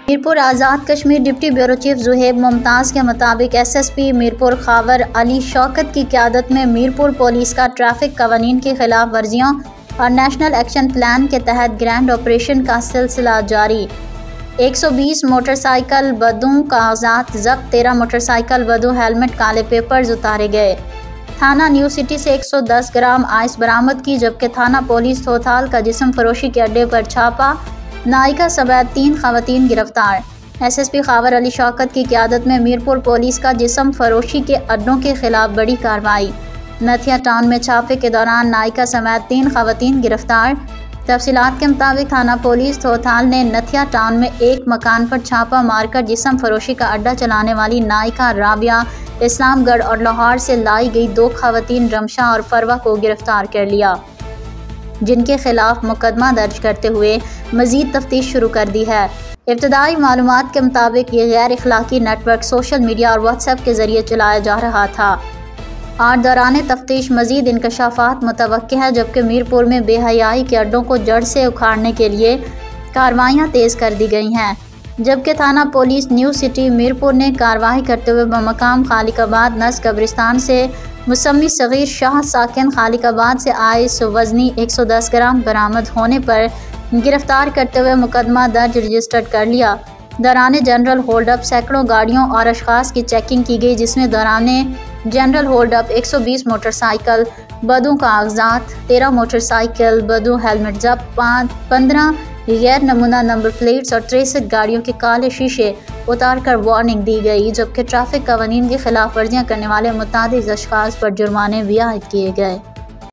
Mirpur Azad Kashmir deputy bureau chief Zuhaib Mumtaz के मुताबिक SSP Mirpur Khawar Ali Shaukat की क़यादत में मीरपुर पुलिस का ट्रैफिक कवानीन की खिलाफ वर्जियों और नेशनल एक्शन प्लान के तहत ग्रैंड ऑपरेशन का सिलसिला जारी। 120 मोटरसाइकिल बदों कागजात जब्त, 13 मोटरसाइकिल बदों हेलमेट, काले पेपर्स उतारे गए। थाना न्यू सिटी से 110 ग्राम आइस बरामद की, जबकि थाना पुलिस थोथाल का जिस्म फरोशी के अड्डे पर छापा, नायका समेत 3 खवातीन गिरफ्तार। SSP खावर अली शौकत की क़यादत में मीरपुर पुलिस का जिस्म फरोशी के अड्डों के खिलाफ बड़ी कार्रवाई। नथिया टाउन में छापे के दौरान नायका समेत 3 खवातीन गिरफ्तार। तफसीलात के मुताबिक थाना पुलिस थोथाल ने नथिया टाउन में एक मकान पर छापा मारकर जिस्म फरोशी का अड्डा चलाने वाली नायका राबिया इस्लामगढ़ और लाहौर से लाई गई 2 खवातीन रमशा और फरवा को गिरफ्तार कर लिया, जिनके खिलाफ मुकदमा दर्ज करते हुए मजीद तफ्तीश शुरू कर दी है। इब्तदाई मालूमात के मुताबिक ये गैर अखलाकी नेटवर्क सोशल मीडिया और व्हाट्सएप के जरिए चलाया जा रहा था और दौरान तफ्तीश मजीद इंकशाफात मुतवक्के है, जबकि मीरपुर में बेहयाई के अड्डों को जड़ से उखाड़ने के लिए कार्रवाइयाँ तेज़ कर दी गई हैं। जबकि थाना पुलिस न्यू सिटी मीरपुर ने कार्रवाई करते हुए बमकाम खालिकाबाद नस कब्रिस्तान से मुसम्मी सगीर शाह साकिन खालिकाबाद से आइस वजनी 110 ग्राम बरामद होने पर गिरफ्तार करते हुए मुकदमा दर्ज रजिस्टर्ड कर लिया। दौरान जनरल होल्डअप सैकड़ों गाड़ियों और अशखास की चेकिंग की गई, जिसमें दौरान जनरल होल्डअप 120 मोटरसाइकिल बदों कागजात, 13 मोटरसाइकिल बदों हेलमेट जब्त, 15 गैर नमूना नंबर प्लेट्स और 63 गाड़ियों के काले शीशे उतार कर वार्निंग दी गई, जबकि ट्रैफिक कवानीन की खिलाफ वर्जियाँ करने वाले मुतादिद अशखास पर जुर्माने भी आयद किए गए।